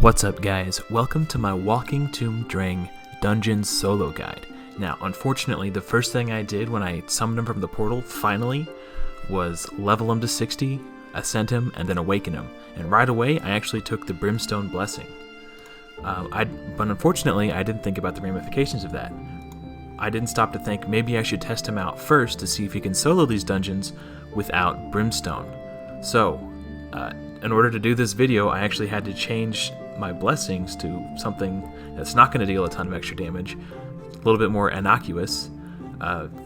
What's up guys, welcome to my Walking Tomb Dreng Dungeons solo guide. Now unfortunately the first thing I did when I summoned him from the portal finally was level him to 60, ascend him, and then awaken him. And right away I actually took the Brimstone Blessing. But unfortunately I didn't think about the ramifications of that. I didn't stop to think maybe I should test him out first to see if he can solo these dungeons without Brimstone. So in order to do this video I actually had to change my blessings to something that's not going to deal a ton of extra damage, a little bit more innocuous,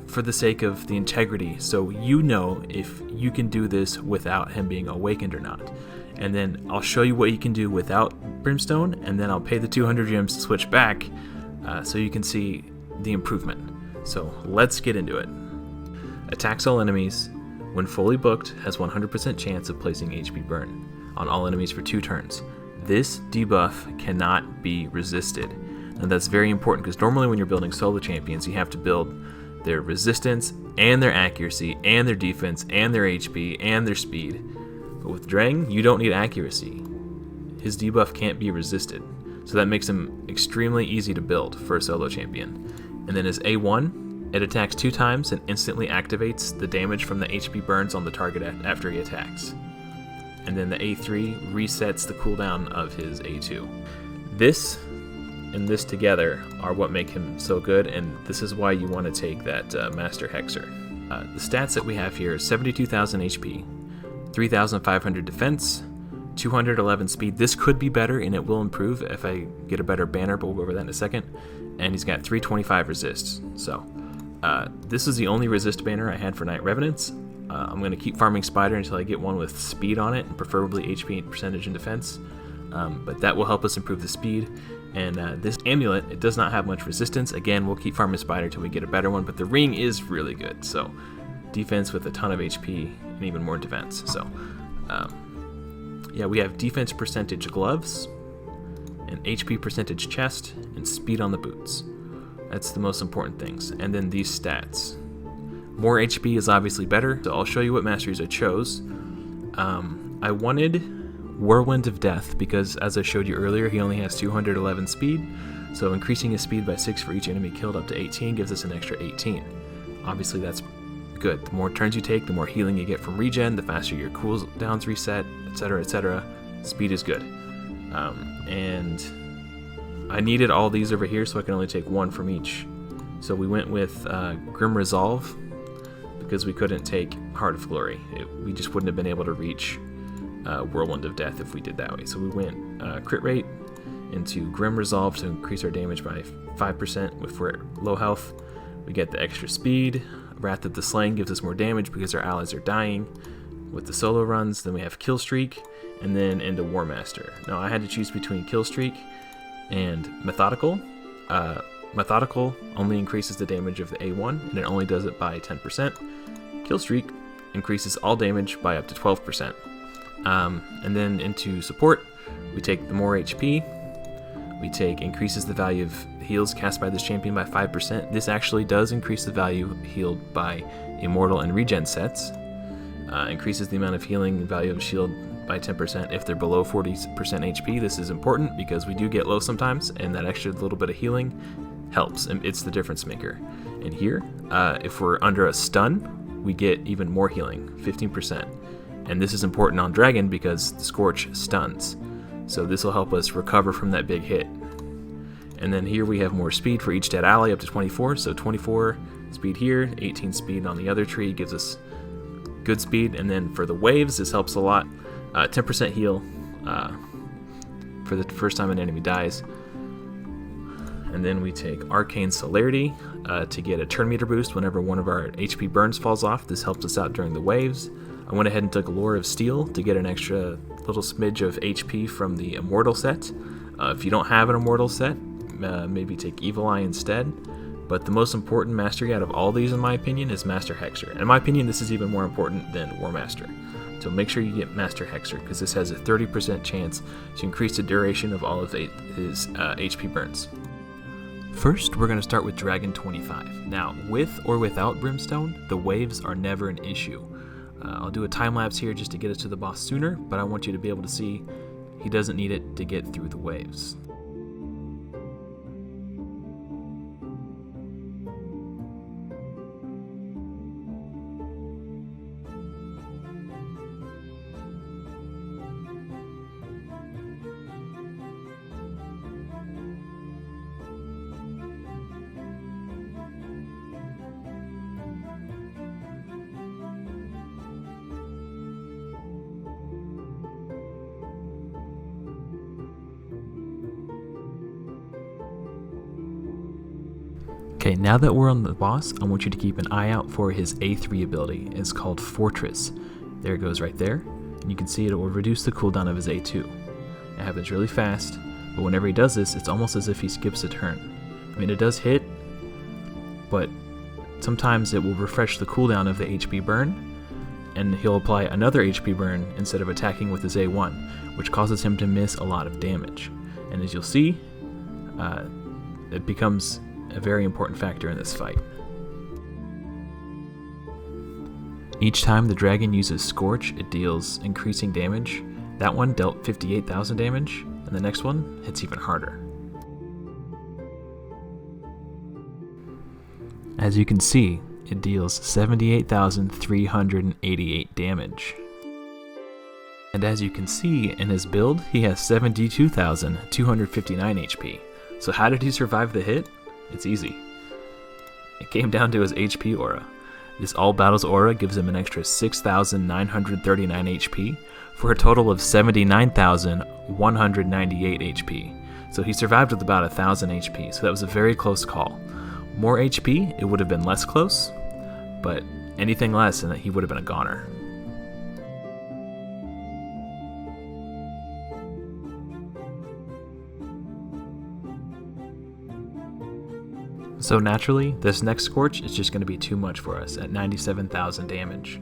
for the sake of the integrity, so you know if you can do this without him being awakened or not. And then I'll show you what you can do without Brimstone, and then I'll pay the 200 gems to switch back, so you can see the improvement. So let's get into it. Attacks all enemies. When fully booked, has 100% chance of placing HP burn on all enemies for 2 turns. This debuff cannot be resisted. And that's very important because normally when you're building solo champions, you have to build their resistance and their accuracy and their defense and their HP and their speed. But with Dreng, you don't need accuracy. His debuff can't be resisted. So that makes him extremely easy to build for a solo champion. And then his A1, it attacks 2 times and instantly activates the damage from the HP burns on the target after he attacks. And then the A3 resets the cooldown of his A2. This and this together are what make him so good, and this is why you want to take that Master Hexer. The stats that we have here is 72,000 HP, 3,500 defense, 211 speed. This could be better, and it will improve if I get a better banner, but we'll go over that in a second. And he's got 325 resists. So this is the only resist banner I had for Night Revenants. I'm going to keep farming Spider until I get one with speed on it, and preferably HP percentage and defense. But that will help us improve the speed. And this amulet, it does not have much resistance. Again, we'll keep farming Spider until we get a better one, but the ring is really good. So defense with a ton of HP and even more defense. So yeah, we have defense percentage gloves, and HP percentage chest, and speed on the boots. That's the most important things. And then these stats. More HP is obviously better, so I'll show you what Masteries I chose. I wanted Whirlwind of Death because, as I showed you earlier, he only has 211 speed, so increasing his speed by 6 for each enemy killed up to 18 gives us an extra 18. Obviously that's good. The more turns you take, the more healing you get from regen, the faster your cooldowns reset, etc, etc. Speed is good. And I needed all these over here, so I can only take 1 from each. So we went with Grim Resolve, because we couldn't take Heart of Glory. We just wouldn't have been able to reach Whirlwind of Death if we did that way. So we went crit rate into Grim Resolve to increase our damage by 5% if we're at low health. We get the extra speed. Wrath of the Slain gives us more damage because our allies are dying with the solo runs. Then we have Kill Streak, and then into War Master. Now I had to choose between Kill Streak and Methodical. Methodical only increases the damage of the A1, and it only does it by 10%. Kill Streak increases all damage by up to 12%. And then into Support, we take the more HP. We take increases the value of heals cast by this champion by 5%. This actually does increase the value healed by Immortal and Regen sets. Increases the amount of healing and value of shield by 10% if they're below 40% HP. This is important because we do get low sometimes, and that extra little bit of healing helps, and it's the difference maker. And here, if we're under a stun, we get even more healing, 15%. And this is important on Dragon because Scorch stuns. So this will help us recover from that big hit. And then here we have more speed for each dead ally, up to 24. So 24 speed here, 18 speed on the other tree gives us good speed. And then for the waves, this helps a lot. 10% heal for the first time an enemy dies. And then we take Arcane Celerity to get a turn meter boost whenever one of our HP burns falls off. This helps us out during the waves. I went ahead and took Lure of Steel to get an extra little smidge of HP from the Immortal set. If you don't have an Immortal set, maybe take Evil Eye instead. But the most important mastery out of all these, in my opinion, is Master Hexer. And in my opinion, this is even more important than War Master. So make sure you get Master Hexer, because this has a 30% chance to increase the duration of all of his HP burns. First, we're going to start with Dragon 25. Now, with or without Brimstone, the waves are never an issue. I'll do a time lapse here just to get us to the boss sooner, but I want you to be able to see he doesn't need it to get through the waves. Okay, now that we're on the boss, I want you to keep an eye out for his A3 ability. It's called Fortress. There it goes right there. And you can see it will reduce the cooldown of his A2. It happens really fast, but whenever he does this, it's almost as if he skips a turn. I mean, it does hit, but sometimes it will refresh the cooldown of the HP burn, and he'll apply another HP burn instead of attacking with his A1, which causes him to miss a lot of damage. And as you'll see, it becomes a very important factor in this fight. Each time the dragon uses Scorch, it deals increasing damage. That one dealt 58,000 damage, and the next one hits even harder. As you can see, it deals 78,388 damage. And as you can see in his build, he has 72,259 HP. So how did he survive the hit? It's easy. It came down to his HP aura. This All Battles aura gives him an extra 6,939 HP for a total of 79,198 HP. So he survived with about 1,000 HP, so that was a very close call. More HP, it would have been less close, but anything less and he would have been a goner. So naturally, this next Scorch is just going to be too much for us at 97,000 damage.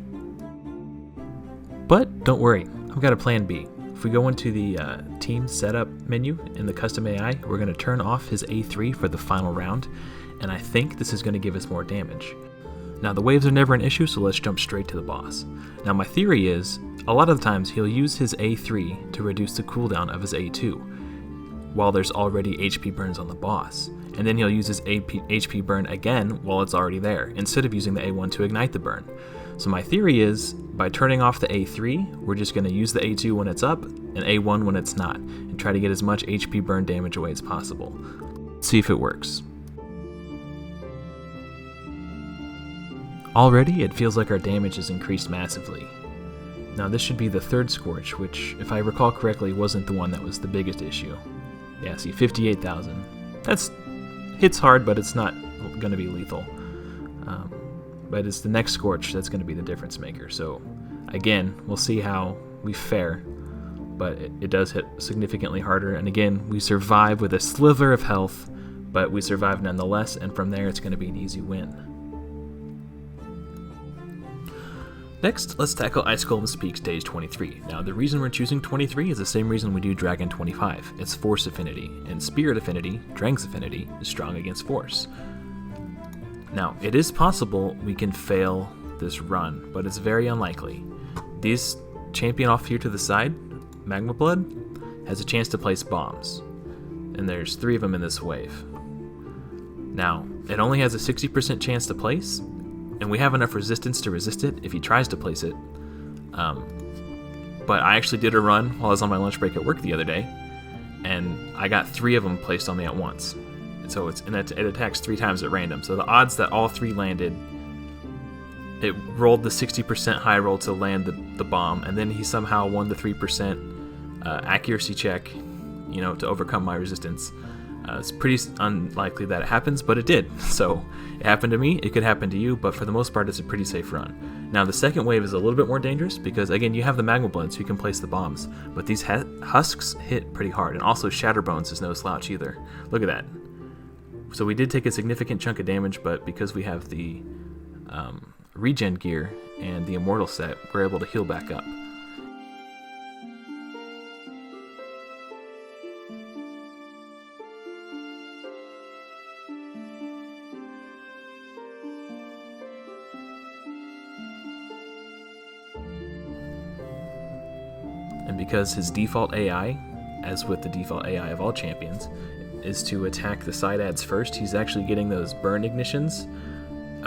But don't worry, I've got a plan B. If we go into the team setup menu in the custom AI, we're going to turn off his A3 for the final round, and I think this is going to give us more damage. Now the waves are never an issue, so let's jump straight to the boss. Now my theory is, a lot of the times he'll use his A3 to reduce the cooldown of his A2, while there's already HP burns on the boss. And then he'll use his HP burn again while it's already there, instead of using the A1 to ignite the burn. So my theory is, by turning off the A3, we're just going to use the A2 when it's up, and A1 when it's not, and try to get as much HP burn damage away as possible. Let's see if it works. Already, it feels like our damage has increased massively. Now this should be the third Scorch, which, if I recall correctly, wasn't the one that was the biggest issue. Yeah, see, 58,000. That's hits hard, but it's not going to be lethal. But it's the next Scorch that's going to be the difference maker. So again, we'll see how we fare, but it does hit significantly harder. And again, we survive with a sliver of health, but we survive nonetheless, and from there it's going to be an easy win. Next, let's tackle Ice Coldness Peak Stage 23. Now, the reason we're choosing 23 is the same reason we do Dragon 25. It's Force Affinity, and Spirit Affinity, Dreng's Affinity, is strong against Force. Now, it is possible we can fail this run, but it's very unlikely. This champion off here to the side, Magma Blood, has a chance to place bombs, and there's 3 of them in this wave. Now, it only has a 60% chance to place, and we have enough resistance to resist it if he tries to place it. But I actually did a run while I was on my lunch break at work the other day, and I got 3 of them placed on me at once. And so it attacks 3 times at random. So the odds that all 3 landed, it rolled the 60% high roll to land the bomb, and then he somehow won the 3% accuracy check, to overcome my resistance. It's pretty unlikely that it happens, but it did. So it happened to me, it could happen to you, but for the most part it's a pretty safe run. Now the second wave is a little bit more dangerous because again you have the Magma Blood so you can place the bombs, but these husks hit pretty hard, and also Shatterbones is no slouch either. Look at that. So we did take a significant chunk of damage, but because we have the regen gear and the Immortal set, we're able to heal back up. And because his default AI as with the default AI of all champions, is to attack the side adds first. He's actually getting those burn ignitions,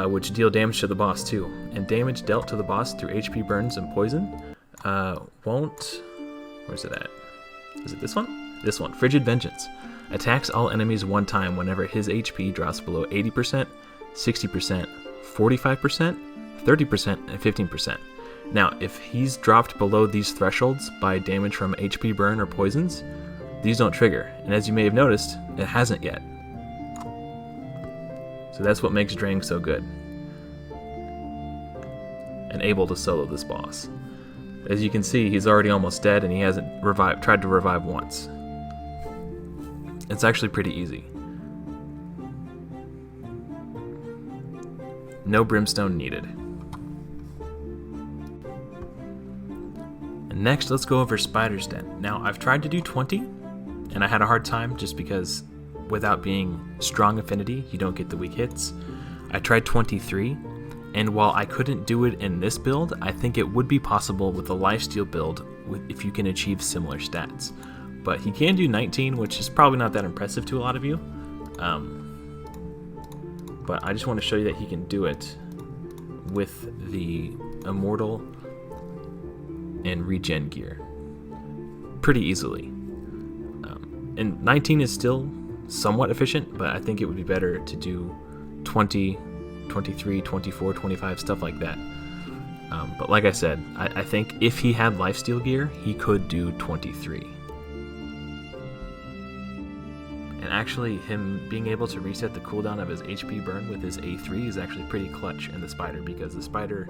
which deal damage to the boss too. And damage dealt to the boss through HP burns and poison won't... Where's it at? Is it this one? This one. Frigid Vengeance. Attacks all enemies one time whenever his HP drops below 80%, 60%, 45%, 30%, and 15%. Now, if he's dropped below these thresholds by damage from HP burn or poisons, these don't trigger. And as you may have noticed, it hasn't yet. So that's what makes Dreng so good and able to solo this boss. As you can see, he's already almost dead and he hasn't tried to revive once. It's actually pretty easy. No brimstone needed. And next, let's go over Spider's Den. Now, I've tried to do 20, and I had a hard time just because without being strong affinity, you don't get the weak hits. I tried 23, and while I couldn't do it in this build, I think it would be possible with a lifesteal build if you can achieve similar stats. But he can do 19, which is probably not that impressive to a lot of you. But I just want to show you that he can do it with the Immortal and Regen gear pretty easily. And 19 is still somewhat efficient, but I think it would be better to do 20, 23, 24, 25, stuff like that. But like I said, I think if he had lifesteal gear, he could do 23. And actually, him being able to reset the cooldown of his HP burn with his A3 is actually pretty clutch in the spider, because the spider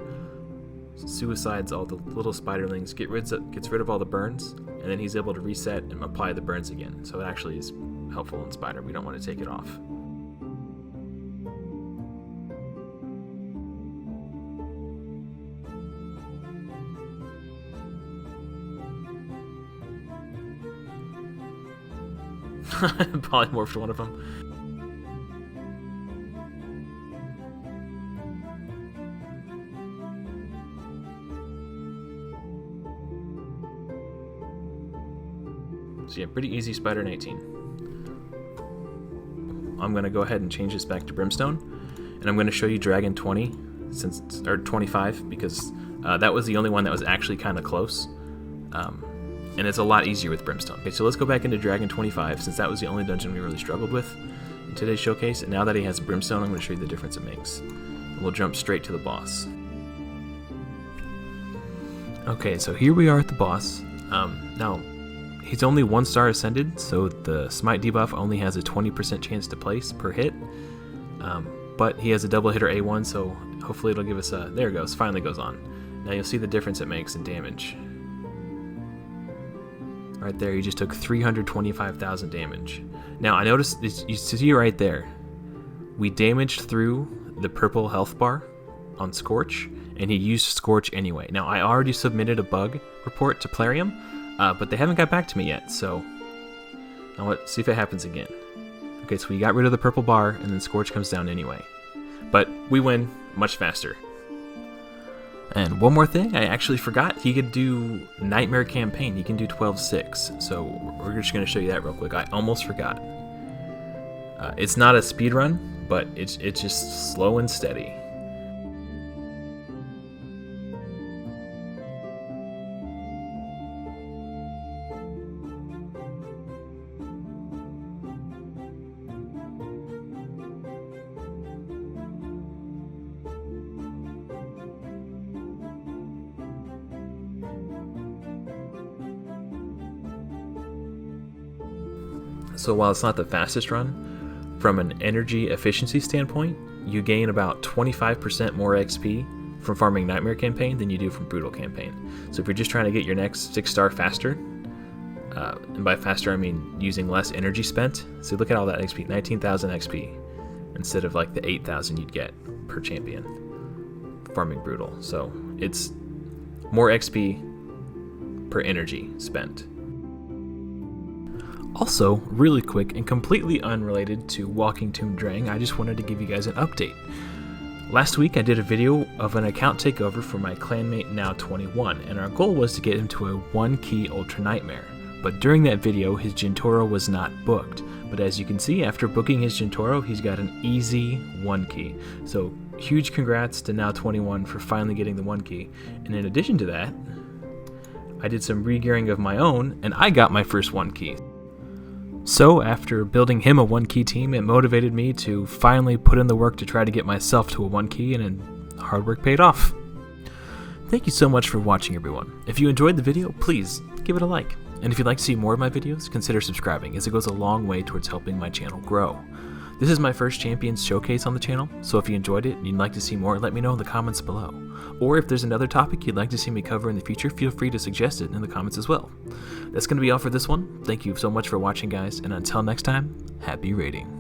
suicides all the little spiderlings, gets rid of all the burns, and then he's able to reset and apply the burns again. So it actually is helpful in spider. We don't want to take it off. Polymorphed one of them. So yeah, pretty easy Spider 19. I'm going to go ahead and change this back to Brimstone, and I'm going to show you Dragon 20, or 25, because that was the only one that was actually kind of close. And it's a lot easier with Brimstone. Okay, so let's go back into Dragon 25, since that was the only dungeon we really struggled with in today's showcase. And now that he has Brimstone, I'm going to show you the difference it makes. And we'll jump straight to the boss. Okay, so here we are at the boss. Now, he's only 1-star ascended, so the Smite debuff only has a 20% chance to place per hit. But he has a double hitter A1, so hopefully it'll give us a... There it goes, finally goes on. Now you'll see the difference it makes in damage. Right there, he just took 325,000 damage. Now, I noticed, you see right there, we damaged through the purple health bar on Scorch, and he used Scorch anyway. Now, I already submitted a bug report to Plarium, but they haven't got back to me yet, so now let's see if it happens again. Okay, so we got rid of the purple bar, and then Scorch comes down anyway. But we win much faster. And one more thing, I actually forgot, he could do Nightmare Campaign. He can do 12-6, so we're just going to show you that real quick. I almost forgot. It's not a speed run, but it's just slow and steady. So while it's not the fastest run, from an energy efficiency standpoint, you gain about 25% more XP from farming Nightmare Campaign than you do from Brutal Campaign. So if you're just trying to get your next 6-star faster, and by faster I mean using less energy spent, so look at all that XP, 19,000 XP, instead of like the 8,000 you'd get per champion farming Brutal. So it's more XP per energy spent. Also, really quick and completely unrelated to Walking Tomb Dreng, I just wanted to give you guys an update. Last week I did a video of an account takeover for my clanmate Now 21, and our goal was to get him to a 1-key Ultra Nightmare. but during that video his Gintoro was not booked. But as you can see, after booking his Gintoro, he's got an easy 1 key. So huge congrats to Now21 for finally getting the 1 key. And in addition to that, I did some re-gearing of my own, and I got my first 1 key. So after building him a 1 key team, it motivated me to finally put in the work to try to get myself to a 1 key, and hard work paid off. Thank you so much for watching, everyone. If you enjoyed the video, please give it a like. And if you'd like to see more of my videos, consider subscribing, as it goes a long way towards helping my channel grow. This is my first Champions Showcase on the channel, so if you enjoyed it and you'd like to see more, let me know in the comments below. Or if there's another topic you'd like to see me cover in the future, feel free to suggest it in the comments as well. That's going to be all for this one. Thank you so much for watching, guys, and until next time, happy raiding.